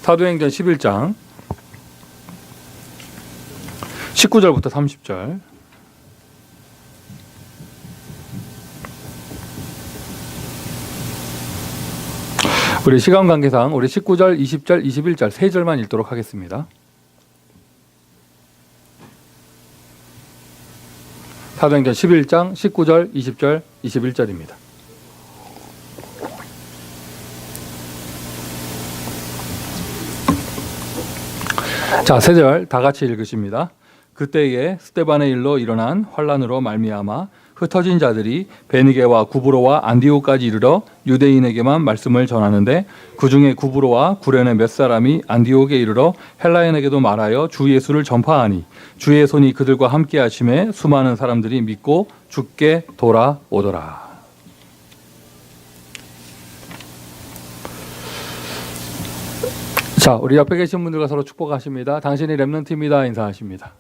사도행전 11장 19절부터 30절. 우리 시간 관계상 우리 19절, 20절, 21절 세 절만 읽도록 하겠습니다. 사도행전 11장 19절, 20절, 21절입니다. 자, 세 절 다 같이 읽으십니다. 그때에 스데반의 일로 일어난 환란으로 말미암아 흩어진 자들이 베니게와 구브로와 안디오까지 이르러 유대인에게만 말씀을 전하는데 그 중에 구브로와 구레네 몇 사람이 안디옥에 이르러 헬라인에게도 말하여 주 예수를 전파하니 주의 손이 그들과 함께 하심에 수많은 사람들이 믿고 주께 돌아오더라. 자, 우리 옆에 계신 분들과 서로 축복하십니다. 당신이 렘넌트입니다. 인사하십니다.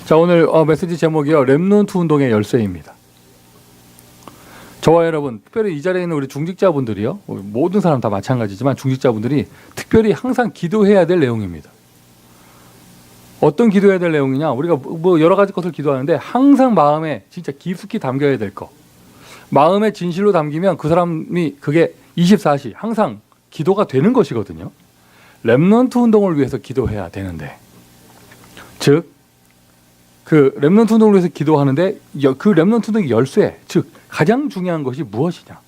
자, 오늘 메시지 제목이요, 렘넌트 운동의 열쇠입니다. 저와 여러분, 특별히 이 자리에 있는 우리 중직자분들이요, 모든 사람 다 마찬가지지만 중직자분들이 특별히 항상 기도해야 될 내용입니다. 어떤 기도해야 될 내용이냐? 우리가 뭐 여러 가지 것을 기도하는데 항상 마음에 진짜 깊숙이 담겨야 될 것, 마음에 진실로 담기면 그 사람이 그게 24시 항상 기도가 되는 것이거든요. 렘넌트 운동을 위해서 기도해야 되는데, 즉 그 렘넌트 운동을 위해서 기도하는데 그 렘넌트 운동의 열쇠, 즉 가장 중요한 것이 무엇이냐?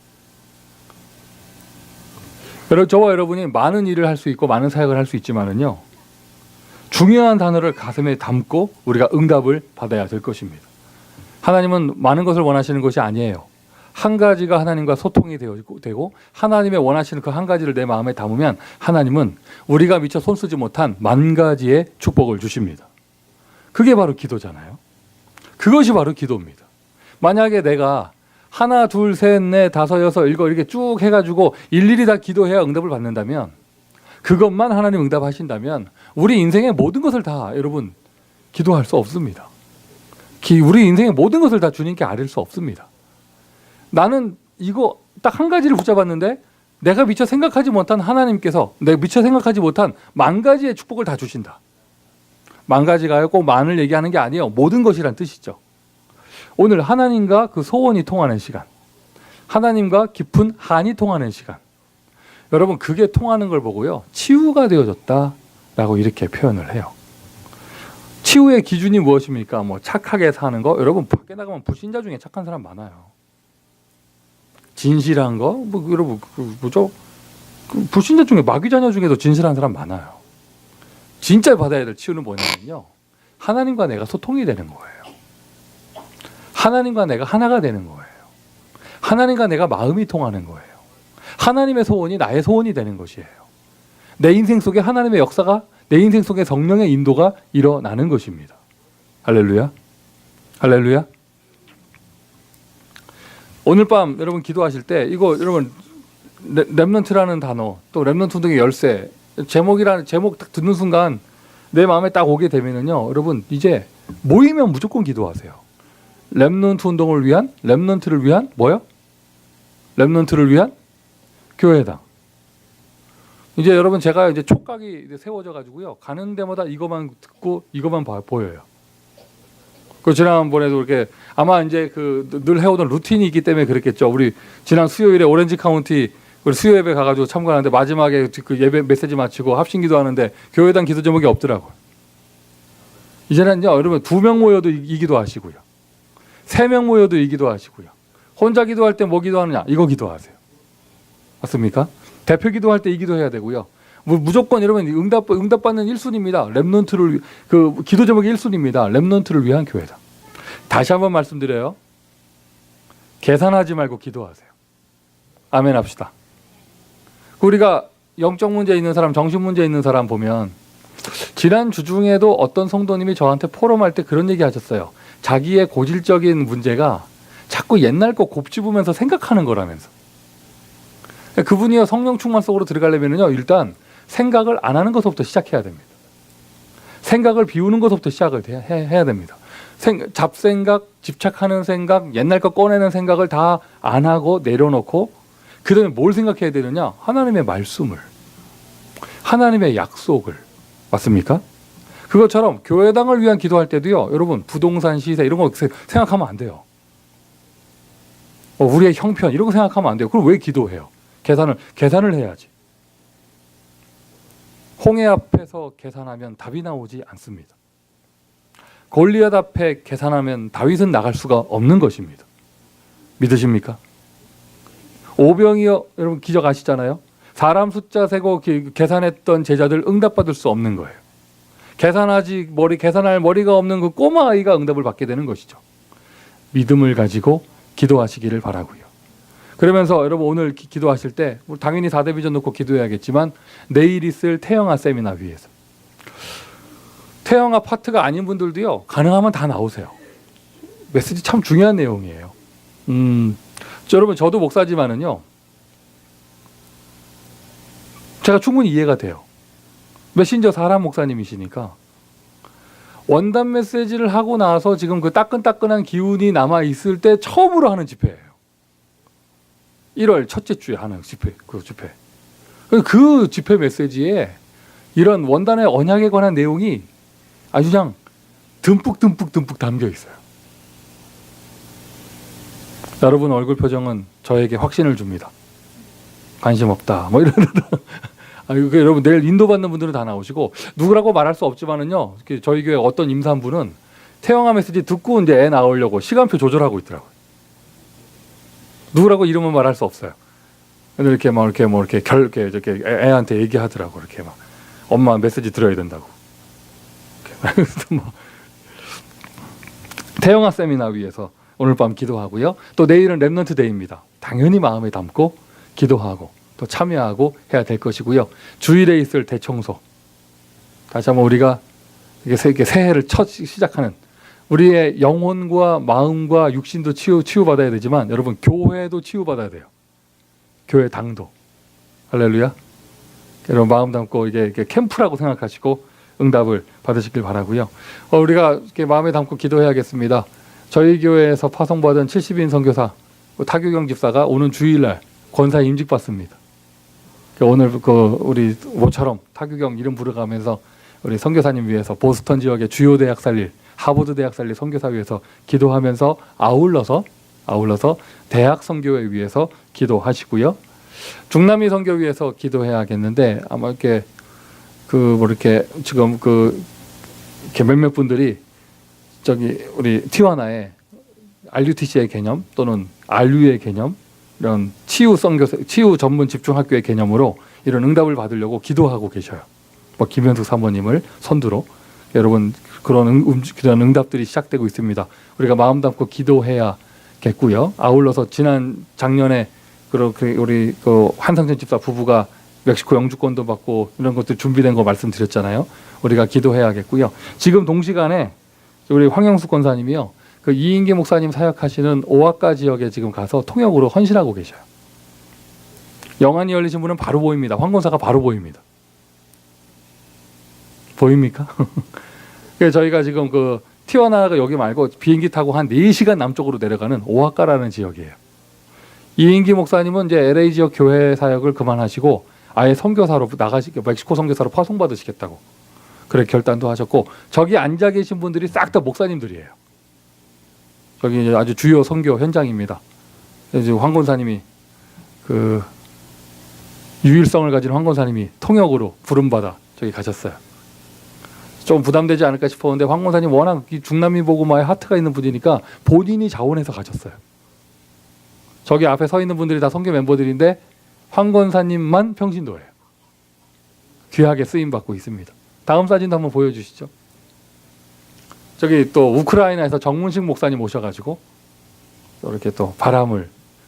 저와 여러분이 많은 일을 할 수 있고 많은 사역을 할 수 있지만은요, 중요한 단어를 가슴에 담고 우리가 응답을 받아야 될 것입니다. 하나님은 많은 것을 원하시는 것이 아니에요. 한 가지가 하나님과 소통이 되고 하나님의 원하시는 그 한 가지를 내 마음에 담으면 하나님은 우리가 미처 손쓰지 못한 만 가지의 축복을 주십니다. 그게 바로 기도잖아요. 그것이 바로 기도입니다. 만약에 내가 하나, 둘, 셋, 넷, 다섯, 여섯, 일곱 이렇게 쭉 해가지고 일일이 다 기도해야 응답을 받는다면, 그것만 하나님 응답하신다면 우리 인생의 모든 것을 다 여러분 기도할 수 없습니다. 우리 인생의 모든 것을 다 주님께 아뢰 수 없습니다. 나는 이거 딱 한 가지를 붙잡았는데 내가 미처 생각하지 못한 하나님께서 내가 미처 생각하지 못한 만 가지의 축복을 다 주신다. 만 가지가요, 꼭 만을 얘기하는 게 아니에요. 모든 것이란 뜻이죠. 오늘 하나님과 그 소원이 통하는 시간, 하나님과 깊은 한이 통하는 시간, 여러분 그게 통하는 걸 보고요, 치유가 되어졌다라고 이렇게 표현을 해요. 치유의 기준이 무엇입니까? 뭐 착하게 사는 거. 여러분 밖에 나가면 불신자 중에 착한 사람 많아요. 진실한 거, 뭐 여러분 뭐죠? 불신자 중에 마귀 자녀 중에도 진실한 사람 많아요. 진짜 받아야 될 치유는 뭐냐면요, 하나님과 내가 소통이 되는 거예요. 하나님과 내가 하나가 되는 거예요. 하나님과 내가 마음이 통하는 거예요. 하나님의 소원이 나의 소원이 되는 것이에요. 내 인생 속에 하나님의 역사가, 내 인생 속에 성령의 인도가 일어나는 것입니다. 할렐루야. 할렐루야. 오늘 밤 여러분 기도하실 때 이거 여러분 렘넌트라는 단어, 또 렘넌트 운동의 열쇠, 제목 딱 듣는 순간 내 마음에 딱 오게 되면은요, 여러분 이제 모이면 무조건 기도하세요. 렘넌트 운동을 위한, 렘넌트를 위한 뭐요? 렘넌트를 위한 교회당. 이제 여러분 제가 이제 촉각이 이제 세워져 가지고요, 가는 데마다 이것만 듣고 이것만 보여요. 그 지난번에도 이렇게 아마 이제 그 늘 해오던 루틴이 있기 때문에 그랬겠죠. 우리 지난 수요일에 오렌지 카운티 우리 수요 예배 가가지고 참관하는데 마지막에 그 예배 메시지 마치고 합심 기도하는데 교회당 기도 제목이 없더라고요. 이제는요, 여러분 2명 모여도 이 기도하시고요, 3명 모여도 이 기도하시고요, 혼자 기도할 때 뭐 기도하느냐, 이거 기도하세요. 맞습니까? 대표 기도할 때 이 기도해야 되고요. 무조건 여러분 응답받는 1순위입니다. 렘넌트를 그 기도 제목이 1순위입니다. 렘넌트를 위한 교회다. 다시 한번 말씀드려요. 계산하지 말고 기도하세요. 아멘 합시다. 우리가 영적 문제 있는 사람, 정신 문제 있는 사람 보면 지난 주 중에도 어떤 성도님이 저한테 포럼할 때 그런 얘기 하셨어요. 자기의 고질적인 문제가 자꾸 옛날 거 곱씹으면서 생각하는 거라면서. 그분이요, 성령 충만 속으로 들어가려면요, 일단 생각을 안 하는 것부터 시작해야 됩니다. 생각을 비우는 것부터 시작을 해야 됩니다. 잡생각, 집착하는 생각, 옛날 거 꺼내는 생각을 다 안 하고 내려놓고 그다음에 뭘 생각해야 되느냐? 하나님의 말씀을, 하나님의 약속을. 맞습니까? 그것처럼 교회당을 위한 기도할 때도요, 여러분 부동산 시세 이런 거 생각하면 안 돼요. 우리의 형편 이런 거 생각하면 안 돼요. 그럼 왜 기도해요? 계산을 해야지. 홍해 앞에서 계산하면 답이 나오지 않습니다. 골리앗 앞에 계산하면 다윗은 나갈 수가 없는 것입니다. 믿으십니까? 오병이어 여러분 기적 아시잖아요. 사람 숫자 세고 계산했던 제자들 응답받을 수 없는 거예요. 계산할 머리가 없는 그 꼬마 아이가 응답을 받게 되는 것이죠. 믿음을 가지고 기도하시기를 바라고요. 그러면서 여러분 오늘 기도하실 때 당연히 4대 비전 놓고 기도해야겠지만 내일 있을 태영아 세미나 위해서, 태영아 파트가 아닌 분들도요, 가능하면 다 나오세요. 메시지 참 중요한 내용이에요. 여러분 저도 목사지만은요, 제가 충분히 이해가 돼요. 메신저 사람 목사님이시니까 원단 메시지를 하고 나서 지금 그 따끈따끈한 기운이 남아 있을 때 처음으로 하는 집회예요. 1월 첫째 주에 하는 집회, 그 집회. 그 집회 메시지에 이런 원단의 언약에 관한 내용이 아주 그냥 듬뿍 담겨 있어요. 여러분 얼굴 표정은 저에게 확신을 줍니다. 관심 없다. 뭐 이러다. 여러분 내일 인도받는 분들은 다 나오시고, 누구라고 말할 수 없지만은요, 저희 교회 어떤 임산부는 태영아 메시지 듣고 이제 애 낳으려고 시간표 조절하고 있더라고요. 누구라고 이름은 말할 수 없어요. 근데 이렇게 이렇게 애한테 얘기하더라고. 이렇게 막 엄마 메시지 들어야 된다고. 뭐 태영아 세미나 위해서 오늘 밤 기도하고요. 또 내일은 렘넌트 데이입니다. 당연히 마음에 담고 기도하고 또 참여하고 해야 될 것이고요. 주일에 있을 대청소, 다시 한번 우리가 이렇게 새해를 첫 시작하는, 우리의 영혼과 마음과 육신도 치유받아야 되지만 여러분 교회도 치유받아야 돼요. 교회 당도. 할렐루야. 여러분 마음 담고 이게 캠프라고 생각하시고 응답을 받으시길 바라고요. 우리가 이렇게 마음에 담고 기도해야겠습니다. 저희 교회에서 파송받은 70인 선교사 타규경 집사가 오는 주일날 권사 임직 받습니다. 오늘 우리 모처럼 타규경 이름 부르가면서 우리 선교사님 위해서 보스턴 지역의 주요 대학 살릴, 하버드 대학 살릴 선교사 위해서 기도하면서 아울러서 대학 선교회 위해서 기도하시고요. 중남미 선교 위해서 기도해야겠는데, 아마 이렇게 지금 이렇게 몇몇 분들이 저기 우리 티와나의 RUTC의 개념 또는 RU의 개념, 이런 치유 전문 집중학교의 개념으로 이런 응답을 받으려고 기도하고 계셔요. 김현숙 사모님을 선두로 여러분 그런 응답들이 시작되고 있습니다. 우리가 마음 담고 기도해야겠고요. 아울러서 작년에 그렇게 우리 한상천 집사 부부가 멕시코 영주권도 받고 이런 것들 준비된 거 말씀드렸잖아요. 우리가 기도해야겠고요. 지금 동시간에 우리 황영숙 권사님이요, 이인기 목사님 사역하시는 오아카 지역에 지금 가서 통역으로 헌신하고 계셔요. 영안이 열리신 분은 바로 보입니다. 황 권사가 바로 보입니다. 보입니까? 그래서 저희가 지금 티와나가 여기 말고 비행기 타고 한 4시간 남쪽으로 내려가는 오아카라는 지역이에요. 이인기 목사님은 이제 LA 지역 교회 사역을 그만하시고 아예 선교사로 멕시코 선교사로 파송받으시겠다고 그래 결단도 하셨고, 저기 앉아 계신 분들이 싹 다 목사님들이에요. 저기 아주 주요 선교 현장입니다. 이제 황 권사님이 유일성을 가진 황 권사님이 통역으로 부름받아 저기 가셨어요. 좀 부담되지 않을까 싶었는데 황 권사님 워낙 중남미 복음화에 하트가 있는 분이니까 본인이 자원해서 가셨어요. 저기 앞에 서 있는 분들이 다 선교 멤버들인데 황 권사님만 평신도예요. 귀하게 쓰임 받고 있습니다. 다음 사진도 한번 보여주시죠. 저기 또 우크라이나에서 정문식 목사님 오셔가지고 이렇게 또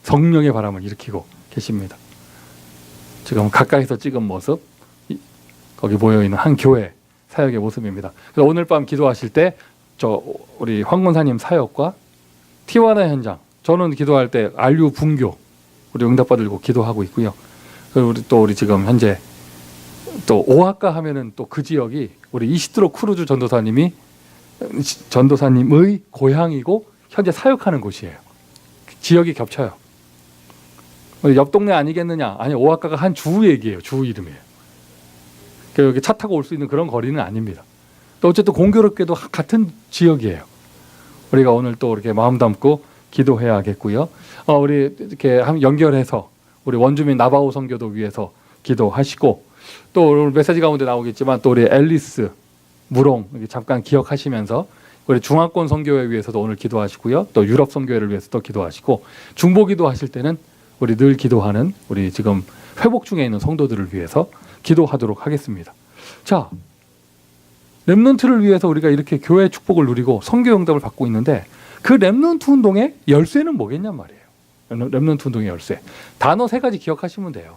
성령의 바람을 일으키고 계십니다. 지금 가까이서 찍은 모습, 거기 모여있는 한 교회 사역의 모습입니다. 그래서 오늘 밤 기도하실 때 우리 황 권사님 사역과 티와나 현장, 저는 기도할 때 RU 분교 우리 응답받으려고 기도하고 있고요. 그리고 우리 지금 현재 또 오아카 하면은 또 그 지역이 우리 이시드로 크루즈 전도사님의 고향이고 현재 사역하는 곳이에요. 지역이 겹쳐요. 옆 동네 아니겠느냐? 아니, 오아카가 한 주 얘기예요. 주 이름이에요. 여기 차 타고 올 수 있는 그런 거리는 아닙니다. 또 어쨌든 공교롭게도 같은 지역이에요. 우리가 오늘 또 이렇게 마음 담고 기도해야겠고요. 우리 이렇게 연결해서 우리 원주민 나바오 선교도 위해서 기도하시고, 또 오늘 메시지 가운데 나오겠지만 또 우리 앨리스 무롱 잠깐 기억하시면서 우리 중화권 선교회 위해서도 오늘 기도하시고요. 또 유럽 선교회를 위해서도 기도하시고, 중보 기도하실 때는 우리 늘 기도하는 우리 지금 회복 중에 있는 성도들을 위해서 기도하도록 하겠습니다. 자, 렘넌트를 위해서 우리가 이렇게 교회의 축복을 누리고 선교 응답을 받고 있는데, 그 렘넌트 운동의 열쇠는 뭐겠냔 말이에요. 렘넌트 운동의 열쇠. 단어 3가지 기억하시면 돼요.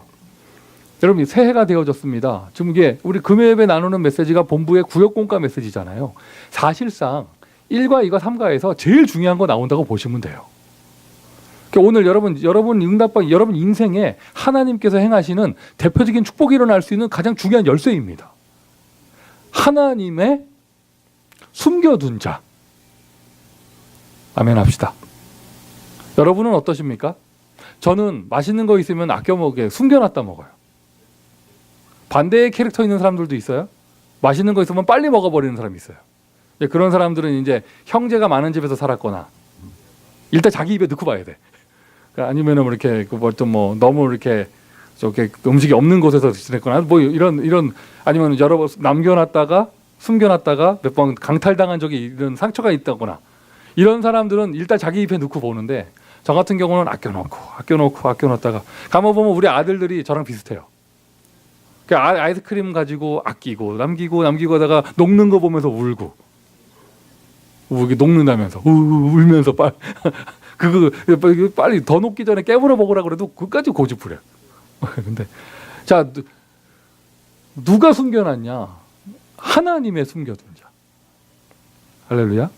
여러분, 새해가 되어졌습니다. 지금 이게 우리 금요일에 나누는 메시지가 본부의 구역공과 메시지잖아요. 사실상 1과 2과 3과에서 제일 중요한 거 나온다고 보시면 돼요. 오늘 여러분 응답받, 여러분 인생에 하나님께서 행하시는 대표적인 축복이 일어날 수 있는 가장 중요한 열쇠입니다. 하나님의 숨겨둔 자. 아멘 합시다. 여러분은 어떠십니까? 저는 맛있는 거 있으면 아껴 먹게 숨겨놨다 먹어요. 반대의 캐릭터 있는 사람들도 있어요. 맛있는 거 있으면 빨리 먹어버리는 사람이 있어요. 그런 사람들은 이제 형제가 많은 집에서 살았거나 일단 자기 입에 넣고 봐야 돼. 아니면은 이렇게 뭐 너무 이렇게 저렇게 음식이 없는 곳에서 지냈거나 뭐 이런 아니면 여러 번 남겨놨다가 숨겨놨다가 몇 번 강탈당한 적이 이런 상처가 있다거나 이런 사람들은 일단 자기 입에 넣고 보는데, 저 같은 경우는 아껴놓다가 가만 보면 우리 아들들이 저랑 비슷해요. 아이스크림 가지고 아끼고 남기고 하다가 녹는 거 보면서 울고 녹는다면서 울면서 빨리 더 녹기 전에 깨물어 먹으라 그래도 그까지 고집부려. 근데 자, 누가 숨겨놨냐? 하나님의 숨겨둔 자. 할렐루야.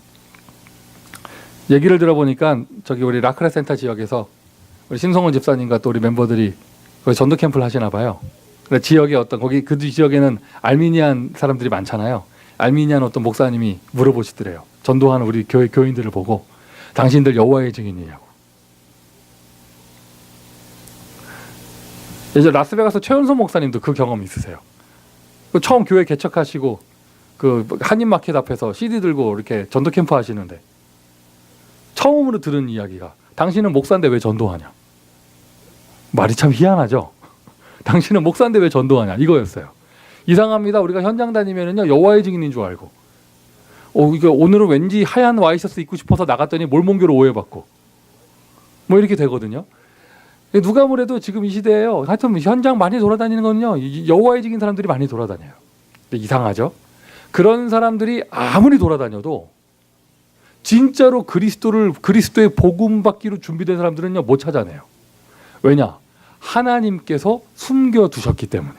얘기를 들어보니까 저기 우리 라크라 센터 지역에서 우리 심성원 집사님과 또 우리 멤버들이 거기 전도 캠프를 하시나 봐요. 지역에 거기 그 지역에는 알미니안 사람들이 많잖아요. 알미니안 어떤 목사님이 물어보시더래요. 전도하는 우리 교인들을 보고, 당신들 여호와의 증인이냐고. 예전 라스베가스 최연소 목사님도 그 경험 있으세요. 처음 교회 개척하시고 그 한인마켓 앞에서 CD 들고 이렇게 전도 캠프 하시는데 처음으로 들은 이야기가, 당신은 목사인데 왜 전도하냐. 말이 참 희한하죠. 당신은 목사인데 왜 전도하냐, 이거였어요. 이상합니다. 우리가 현장 다니면은요, 여호와의 증인인 줄 알고, 이거 오늘은 왠지 하얀 와이셔츠 입고 싶어서 나갔더니 몰몬교로 오해받고 뭐 이렇게 되거든요. 누가 뭐래도 지금 이 시대에요, 하여튼 현장 많이 돌아다니는 거는요, 여호와의 증인 사람들이 많이 돌아다녀요. 근데 이상하죠. 그런 사람들이 아무리 돌아다녀도 진짜로 그리스도의 복음 받기로 준비된 사람들은요, 못 찾아내요. 왜냐? 하나님께서 숨겨두셨기 때문에.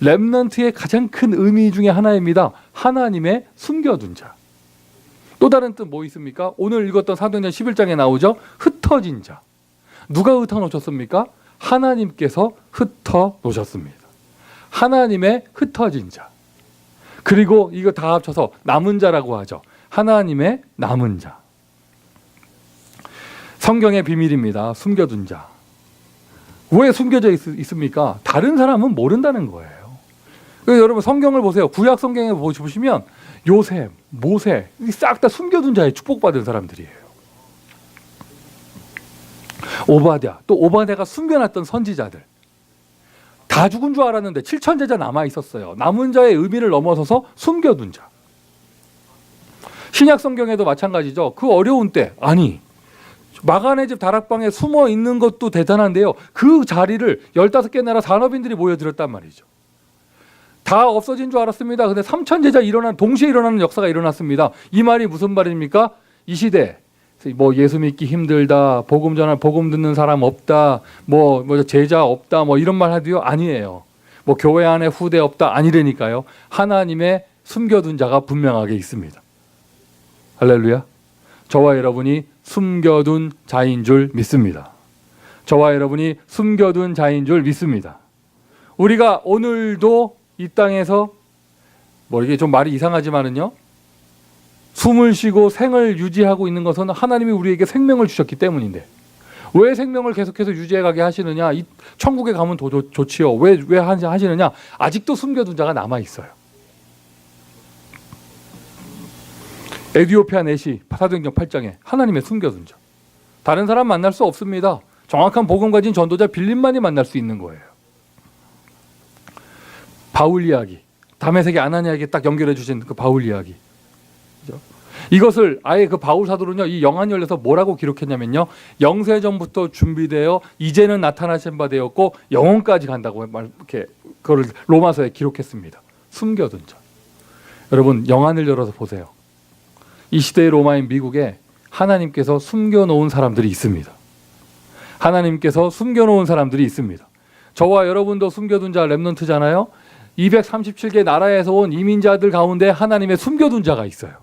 렘넌트의 가장 큰 의미 중에 하나입니다. 하나님의 숨겨둔 자. 또 다른 뜻 뭐 있습니까? 오늘 읽었던 사도행전 11장에 나오죠. 흩어진 자. 누가 흩어놓으셨습니까? 하나님께서 흩어놓으셨습니다. 하나님의 흩어진 자. 그리고 이거 다 합쳐서 남은 자라고 하죠. 하나님의 남은 자. 성경의 비밀입니다. 숨겨둔 자. 왜 숨겨져 있습니까? 다른 사람은 모른다는 거예요. 여러분 성경을 보세요. 구약 성경에 보시면 요셉, 모세 싹 다 숨겨둔 자에 축복받은 사람들이에요. 오바댜, 또 오바댜가 숨겨놨던 선지자들 다 죽은 줄 알았는데 7천 제자 남아 있었어요. 남은 자의 의미를 넘어서서 숨겨둔 자. 신약 성경에도 마찬가지죠. 그 어려운 때, 아니 마간의 집 다락방에 숨어 있는 것도 대단한데요, 그 자리를 15개 나라 산업인들이 모여들었단 말이죠. 다 없어진 줄 알았습니다. 근데 3천 제자 동시에 일어나는 역사가 일어났습니다. 이 말이 무슨 말입니까? 이 시대 뭐 예수 믿기 힘들다, 복음 듣는 사람 없다, 뭐 제자 없다, 뭐 이런 말 하디요? 아니에요. 뭐 교회 안에 후대 없다, 아니라니까요. 하나님의 숨겨둔 자가 분명하게 있습니다. 할렐루야. 저와 여러분이 숨겨둔 자인 줄 믿습니다. 저와 여러분이 숨겨둔 자인 줄 믿습니다. 우리가 오늘도 이 땅에서 뭐 이게 좀 말이 이상하지만은요, 숨을 쉬고 생을 유지하고 있는 것은 하나님이 우리에게 생명을 주셨기 때문인데 왜 생명을 계속해서 유지해가게 하시느냐? 이 천국에 가면 더 좋지요. 왜 하시느냐? 아직도 숨겨둔 자가 남아 있어요. 에디오피아 넷이 사도행전 8장에 하나님의 숨겨둔 자. 다른 사람 만날 수 없습니다. 정확한 복음 가진 전도자 빌립만이 만날 수 있는 거예요. 바울 이야기, 다메섹의 아나니아에게 딱 연결해 주신 그 바울 이야기. 그죠? 이것을 아예 그 바울 사도는요, 이 영안 열려서 뭐라고 기록했냐면요, 영세전부터 준비되어 이제는 나타나신 바 되었고 영혼까지 간다고 이렇게 그걸 로마서에 기록했습니다. 숨겨둔 자. 여러분 영안을 열어서 보세요. 이 시대의 로마인 미국에 하나님께서 숨겨놓은 사람들이 있습니다. 하나님께서 숨겨놓은 사람들이 있습니다. 저와 여러분도 숨겨둔 자 렘넌트잖아요. 237개 나라에서 온 이민자들 가운데 하나님의 숨겨둔 자가 있어요.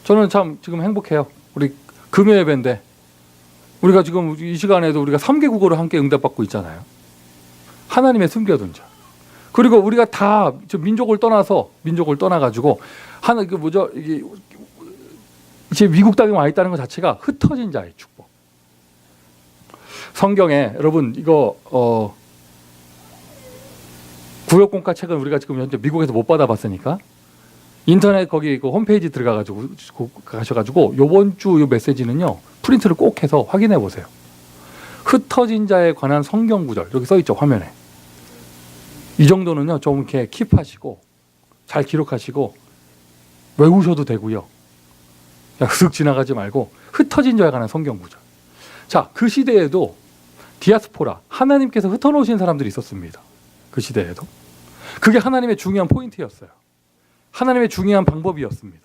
저는 참 지금 행복해요. 우리 금요 예배인데 우리가 지금 이 시간에도 우리가 3개국어로 함께 응답받고 있잖아요. 하나님의 숨겨둔 자. 그리고 우리가 다 민족을 떠나가지고 하나 그 뭐죠, 이게 이제 미국 땅에 와 있다는 것 자체가 흩어진 자의 축복. 성경에 여러분 이거 구역공과 책은 우리가 지금 현재 미국에서 못 받아봤으니까 인터넷 거기 그 홈페이지 가셔가지고 요번 주 요 메시지는요 프린트를 꼭 해서 확인해 보세요. 흩어진 자에 관한 성경 구절 여기 써 있죠, 화면에. 이 정도는요 좀 이렇게 킵하시고 잘 기록하시고 외우셔도 되고요. 그냥 슥 지나가지 말고 흩어진 자에 관한 성경 구절. 자, 그 시대에도 디아스포라, 하나님께서 흩어놓으신 사람들이 있었습니다. 그 시대에도. 그게 하나님의 중요한 포인트였어요. 하나님의 중요한 방법이었습니다.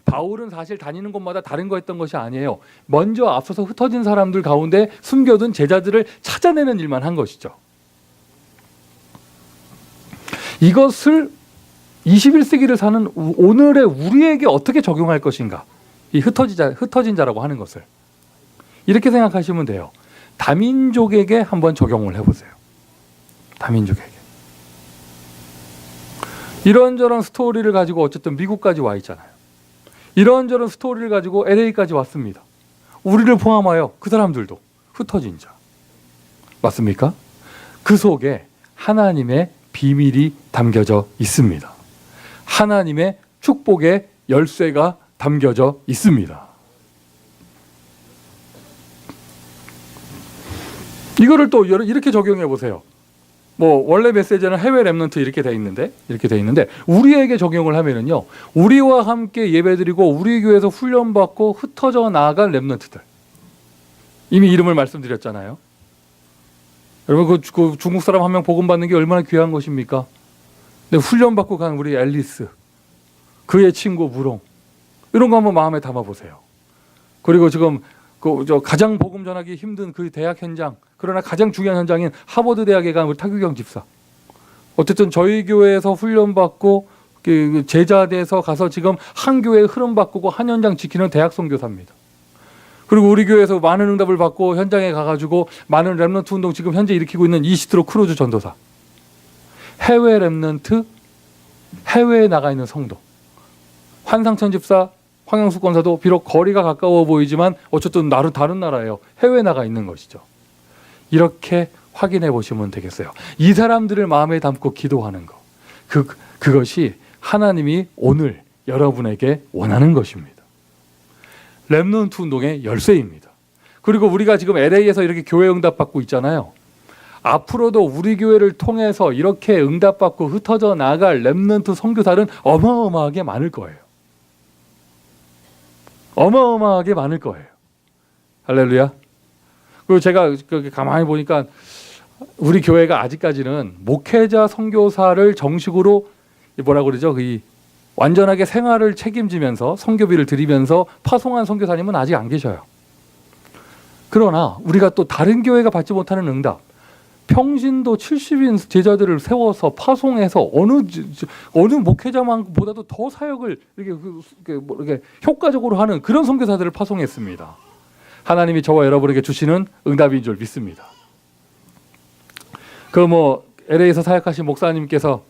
바울은 사실 다니는 곳마다 다른 거 했던 것이 아니에요. 먼저 앞서서 흩어진 사람들 가운데 숨겨둔 제자들을 찾아내는 일만 한 것이죠. 이것을 21세기를 사는 오늘의 우리에게 어떻게 적용할 것인가? 이 흩어진 자라고 하는 것을 이렇게 생각하시면 돼요. 다민족에게 한번 적용을 해보세요. 다민족에게. 이런저런 스토리를 가지고 어쨌든 미국까지 와 있잖아요. 이런저런 스토리를 가지고 LA까지 왔습니다. 우리를 포함하여 그 사람들도 흩어진 자. 맞습니까? 그 속에 하나님의 비밀이 담겨져 있습니다. 하나님의 축복의 열쇠가 담겨져 있습니다. 이거를 또 이렇게 적용해 보세요. 뭐 원래 메시지는 해외 렘넌트 이렇게 돼 있는데 우리에게 적용을 하면은요, 우리와 함께 예배드리고 우리 교회에서 훈련받고 흩어져 나아간 렘넌트들, 이미 이름을 말씀드렸잖아요. 여러분 그 중국 사람 한 명 복음 받는 게 얼마나 귀한 것입니까? 근데 훈련받고 간 우리 앨리스, 그의 친구 무롱, 이런 거 한번 마음에 담아 보세요. 그리고 지금 가장 복음 전하기 힘든 그 대학 현장, 그러나 가장 중요한 현장인 하버드 대학에 간 우리 타규경 집사. 어쨌든 저희 교회에서 훈련받고 그 제자돼서 가서 지금 한 교회의 흐름 바꾸고 한 현장 지키는 대학 선교사입니다. 그리고 우리 교회에서 많은 응답을 받고 현장에 가가지고 많은 렘넌트 운동 지금 현재 일으키고 있는 이시트로 크루즈 전도사. 해외 렘넌트, 해외에 나가 있는 성도. 환상천 집사, 황영숙 권사도 비록 거리가 가까워 보이지만 어쨌든 다른 나라예요. 해외에 나가 있는 것이죠. 이렇게 확인해 보시면 되겠어요. 이 사람들을 마음에 담고 기도하는 것. 그것이 하나님이 오늘 여러분에게 원하는 것입니다. 렘넌트 운동의 열쇠입니다. 그리고 우리가 지금 LA에서 이렇게 교회 응답 받고 있잖아요. 앞으로도 우리 교회를 통해서 이렇게 응답 받고 흩어져 나갈 렘넌트 선교사는 어마어마하게 많을 거예요. 어마어마하게 많을 거예요. 할렐루야. 그리고 제가 가만히 보니까 우리 교회가 아직까지는 목회자 선교사를 정식으로 뭐라고 그러죠? 완전하게 생활을 책임지면서 선교비를 드리면서 파송한 선교사님은 아직 안 계셔요. 그러나 우리가 또 다른 교회가 받지 못하는 응답, 평신도 70인 제자들을 세워서 파송해서 어느 목회자만보다도 더 사역을 이렇게 효과적으로 하는 그런 선교사들을 파송했습니다. 하나님이 저와 여러분에게 주시는 응답인 줄 믿습니다. LA에서 사역하신 목사님께서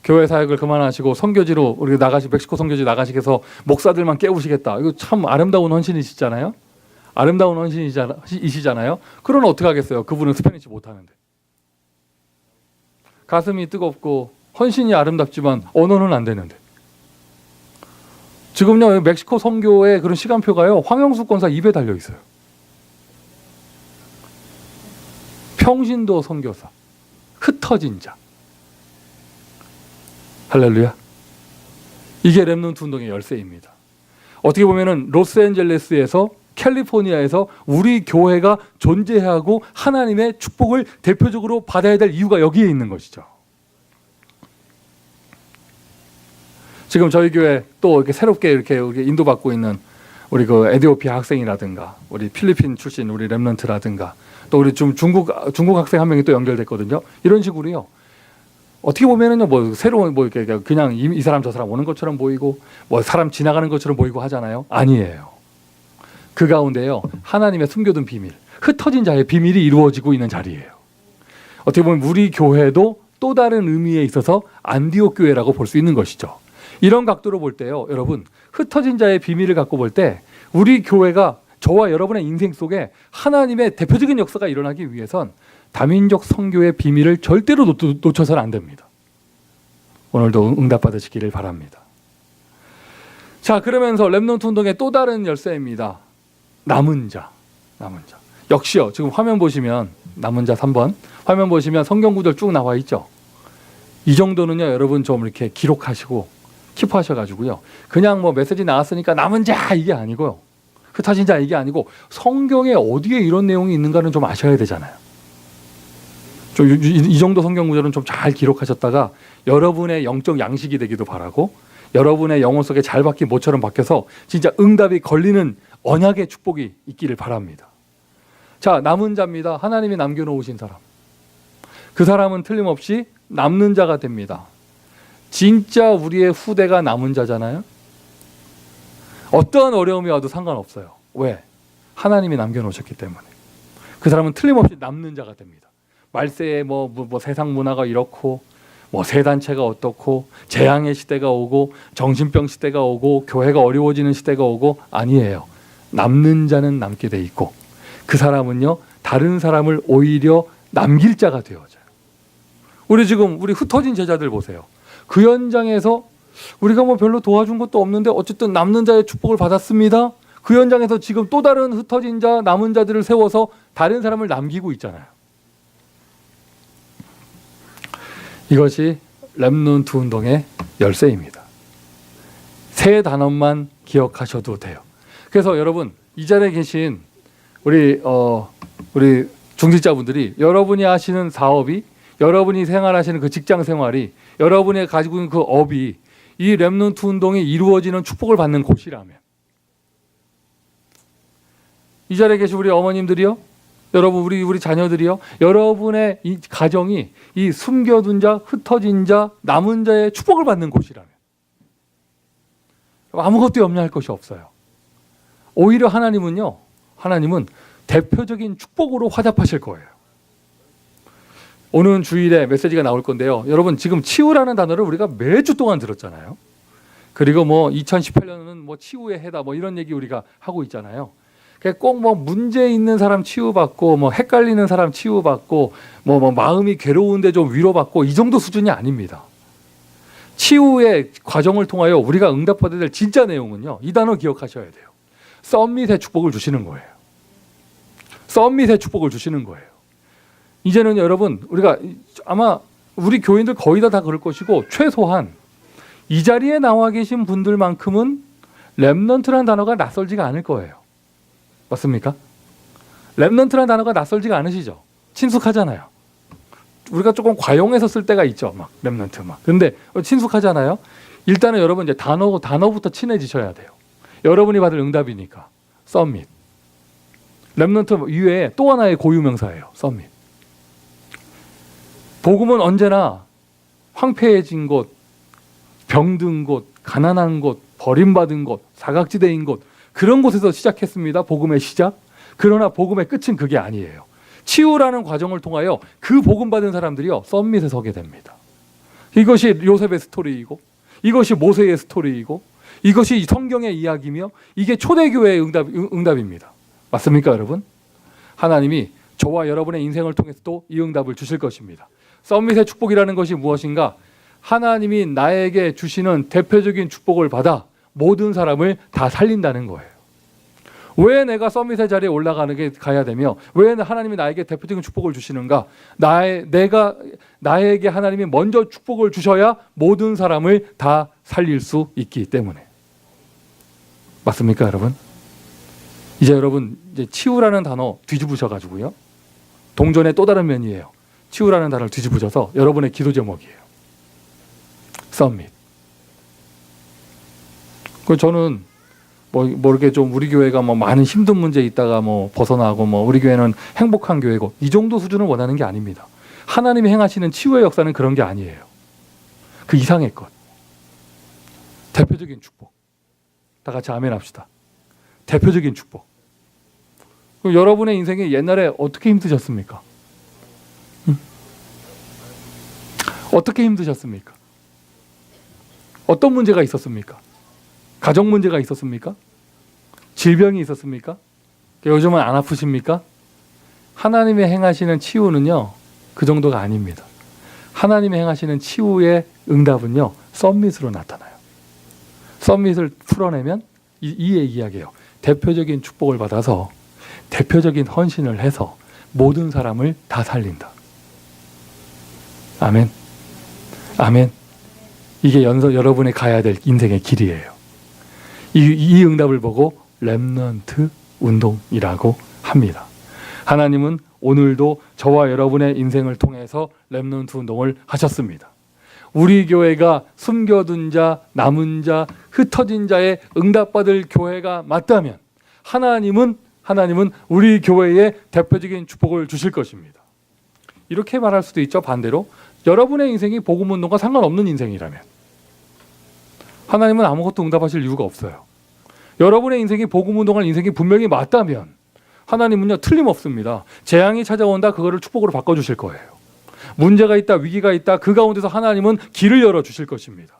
교회 사역을 그만하시고 선교지로 우리 멕시코 선교지 나가시게서 목사들만 깨우시겠다. 이거 참 아름다운 헌신이시잖아요. 아름다운 헌신이시잖아요. 그러면 어떻게 하겠어요? 그분은 스페니시 못하는데. 가슴이 뜨겁고 헌신이 아름답지만 언어는 안 되는데. 지금요 멕시코 선교의 그런 시간표가요 황영수 권사 입에 달려 있어요. 평신도 선교사, 흩어진 자. 할렐루야. 이게 렘넌트 운동의 열쇠입니다. 어떻게 보면은 로스앤젤레스에서 캘리포니아에서 우리 교회가 존재하고 하나님의 축복을 대표적으로 받아야 될 이유가 여기에 있는 것이죠. 지금 저희 교회 또 이렇게 새롭게 이렇게 인도받고 있는 우리 그 에티오피아 학생이라든가 우리 필리핀 출신 우리 렘넌트라든가 또 우리 좀 중국 학생 한 명이 또 연결됐거든요. 이런 식으로요. 어떻게 보면은요, 뭐 새로운 뭐 이렇게 그냥 이 사람 저 사람 오는 것처럼 보이고 뭐 사람 지나가는 것처럼 보이고 하잖아요. 아니에요. 그 가운데요 하나님의 숨겨둔 비밀, 흩어진 자의 비밀이 이루어지고 있는 자리예요. 어떻게 보면 우리 교회도 또 다른 의미에 있어서 안디옥 교회라고 볼 수 있는 것이죠. 이런 각도로 볼 때요, 여러분 흩어진 자의 비밀을 갖고 볼 때 우리 교회가 저와 여러분의 인생 속에 하나님의 대표적인 역사가 일어나기 위해선 다민족 선교의 비밀을 절대로 놓쳐서는 안 됩니다. 오늘도 응답받으시기를 바랍니다. 자, 그러면서 렘넌트 운동의 또 다른 열쇠입니다. 남은 자. 역시요. 지금 화면 보시면 남은 자 3번. 화면 보시면 성경 구절 쭉 나와 있죠. 이 정도는요, 여러분 좀 이렇게 기록하시고 킵하셔가지고요. 그냥 뭐 메시지 나왔으니까 남은 자 이게 아니고요. 흩어진 자 이게 아니고 성경에 어디에 이런 내용이 있는가는 좀 아셔야 되잖아요. 좀 이 정도 성경 구절은 좀 잘 기록하셨다가 여러분의 영적 양식이 되기도 바라고 여러분의 영혼 속에 잘 박힌 모처럼 박혀서 진짜 응답이 걸리는 언약의 축복이 있기를 바랍니다. 자, 남은 자입니다. 하나님이 남겨놓으신 사람. 그 사람은 틀림없이 남는 자가 됩니다. 진짜 우리의 후대가 남은 자잖아요. 어떠한 어려움이 와도 상관없어요. 왜? 하나님이 남겨놓으셨기 때문에. 그 사람은 틀림없이 남는 자가 됩니다. 말세에 뭐 세상 문화가 이렇고 뭐 새 단체가 어떻고 재앙의 시대가 오고 정신병 시대가 오고 교회가 어려워지는 시대가 오고 아니에요. 남는 자는 남게 돼 있고 그 사람은요 다른 사람을 오히려 남길 자가 되어져요. 우리 지금 우리 흩어진 제자들 보세요. 그 현장에서 우리가 뭐 별로 도와준 것도 없는데 어쨌든 남는 자의 축복을 받았습니다. 그 현장에서 지금 또 다른 흩어진 자, 남은 자들을 세워서 다른 사람을 남기고 있잖아요. 이것이 렘넌트 운동의 열쇠입니다. 세 단어만 기억하셔도 돼요. 그래서 여러분 이 자리에 계신 우리 중직자분들이 여러분이 하시는 사업이 여러분이 생활하시는 그 직장 생활이 여러분이 가지고 있는 그 업이 이 렘넌트 운동이 이루어지는 축복을 받는 곳이라면 이 자리에 계신 우리 어머님들이요, 여러분 우리 자녀들이요, 여러분의 이 가정이 이 숨겨둔 자, 흩어진 자, 남은 자의 축복을 받는 곳이라면 아무것도 염려할 것이 없어요. 오히려 하나님은 대표적인 축복으로 화답하실 거예요. 오는 주일에 메시지가 나올 건데요. 여러분 지금 치유라는 단어를 우리가 매주 동안 들었잖아요. 그리고 뭐 2018년은 뭐 치유의 해다 뭐 이런 얘기 우리가 하고 있잖아요. 꼭 뭐 문제 있는 사람 치유받고 뭐 헷갈리는 사람 치유받고 뭐 마음이 괴로운데 좀 위로받고 이 정도 수준이 아닙니다. 치유의 과정을 통하여 우리가 응답받아야 될 진짜 내용은요. 이 단어 기억하셔야 돼요. 썸밋의 축복을 주시는 거예요. 썸밋의 축복을 주시는 거예요. 이제는 여러분 우리가 아마 우리 교인들 거의 다 그럴 것이고 최소한 이 자리에 나와 계신 분들만큼은 렘넌트라는 단어가 낯설지가 않을 거예요. 맞습니까? 렘넌트라는 단어가 낯설지가 않으시죠? 친숙하잖아요. 우리가 조금 과용해서 쓸 때가 있죠. 막 렘넌트 막. 근데 친숙하잖아요. 일단은 여러분 이제 단어부터 친해지셔야 돼요. 여러분이 받을 응답이니까. 썸밋. 렘넌트 이외에 또 하나의 고유명사예요. 썸밋. 복음은 언제나 황폐해진 곳, 병든 곳, 가난한 곳, 버림받은 곳, 사각지대인 곳 그런 곳에서 시작했습니다. 복음의 시작. 그러나 복음의 끝은 그게 아니에요. 치유라는 과정을 통하여 그 복음 받은 사람들이요 썸밋에 서게 됩니다. 이것이 요셉의 스토리이고 이것이 모세의 스토리이고 이것이 성경의 이야기며 이게 초대교회의 응답입니다. 맞습니까, 여러분? 하나님이 저와 여러분의 인생을 통해서도 이 응답을 주실 것입니다. 서밋의 축복이라는 것이 무엇인가? 하나님이 나에게 주시는 대표적인 축복을 받아 모든 사람을 다 살린다는 거예요. 왜 내가 서밋의 자리에 가야 되며 왜 하나님이 나에게 대표적인 축복을 주시는가? 나에게 하나님이 먼저 축복을 주셔야 모든 사람을 다 살릴 수 있기 때문에. 맞습니까, 여러분? 이제 여러분 이제 치유라는 단어 뒤집으셔가지고요. 동전의 또 다른 면이에요. 치유라는 단어를 뒤집으셔서 여러분의 기도 제목이에요. 서밋. 그 저는 뭐 이렇게 좀 우리 교회가 뭐 많은 힘든 문제 있다가 뭐 벗어나고 뭐 우리 교회는 행복한 교회고 이 정도 수준을 원하는 게 아닙니다. 하나님이 행하시는 치유의 역사는 그런 게 아니에요. 그 이상의 것. 대표적인 축복. 다 같이 아멘 합시다. 대표적인 축복. 여러분의 인생이 옛날에 어떻게 힘드셨습니까? 어떻게 힘드셨습니까? 어떤 문제가 있었습니까? 가정 문제가 있었습니까? 질병이 있었습니까? 요즘은 안 아프십니까? 하나님의 행하시는 치유는요, 그 정도가 아닙니다. 하나님의 행하시는 치유의 응답은요, 썸밋으로 나타나요. 썸밋을 풀어내면 이 이야기예요. 대표적인 축복을 받아서 대표적인 헌신을 해서 모든 사람을 다 살린다. 아멘. 아멘. 이게 여러분이 가야 될 인생의 길이에요. 이 응답을 보고 렘넌트 운동이라고 합니다. 하나님은 오늘도 저와 여러분의 인생을 통해서 렘넌트 운동을 하셨습니다. 우리 교회가 숨겨둔 자, 남은 자, 흩어진 자의 응답받을 교회가 맞다면 하나님은 우리 교회에 대표적인 축복을 주실 것입니다. 이렇게 말할 수도 있죠. 반대로 여러분의 인생이 복음 운동과 상관없는 인생이라면 하나님은 아무것도 응답하실 이유가 없어요. 여러분의 인생이 복음 운동할 인생이 분명히 맞다면 하나님은요, 틀림없습니다. 재앙이 찾아온다, 그거를 축복으로 바꿔주실 거예요. 문제가 있다, 위기가 있다, 그 가운데서 하나님은 길을 열어주실 것입니다.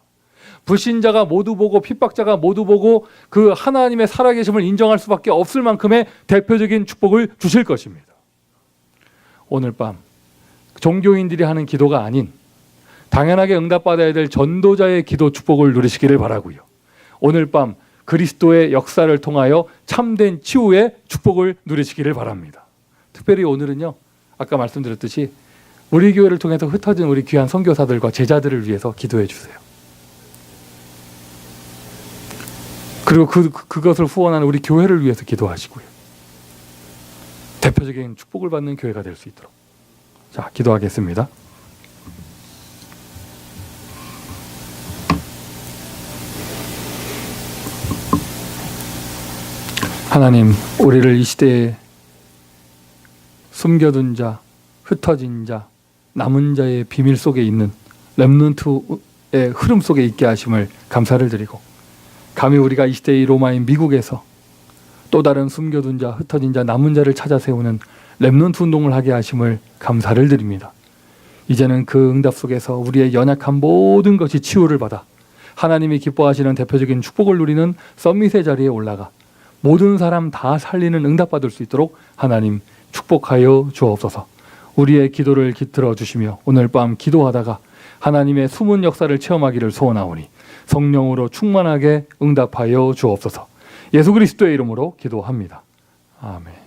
불신자가 모두 보고 핍박자가 모두 보고 그 하나님의 살아계심을 인정할 수밖에 없을 만큼의 대표적인 축복을 주실 것입니다. 오늘 밤 종교인들이 하는 기도가 아닌 당연하게 응답받아야 될 전도자의 기도 축복을 누리시기를 바라고요. 오늘 밤 그리스도의 역사를 통하여 참된 치유의 축복을 누리시기를 바랍니다. 특별히 오늘은요, 아까 말씀드렸듯이 우리 교회를 통해서 흩어진 우리 귀한 선교사들과 제자들을 위해서 기도해 주세요. 그리고 그것을 후원하는 우리 교회를 위해서 기도하시고요. 대표적인 축복을 받는 교회가 될 수 있도록. 자, 기도하겠습니다. 하나님, 우리를 이 시대에 숨겨둔 자, 흩어진 자, 남은 자의 비밀 속에 있는 렘넌트의 흐름 속에 있게 하심을 감사를 드리고, 감히 우리가 이 시대의 로마인 미국에서 또 다른 숨겨둔 자, 흩어진 자, 남은 자를 찾아 세우는 렘넌트 운동을 하게 하심을 감사를 드립니다. 이제는 그 응답 속에서 우리의 연약한 모든 것이 치유를 받아 하나님이 기뻐하시는 대표적인 축복을 누리는 서밋의 자리에 올라가 모든 사람 다 살리는 응답받을 수 있도록 하나님 축복하여 주옵소서. 우리의 기도를 깃들어 주시며 오늘 밤 기도하다가 하나님의 숨은 역사를 체험하기를 소원하오니 성령으로 충만하게 응답하여 주옵소서. 예수 그리스도의 이름으로 기도합니다. 아멘.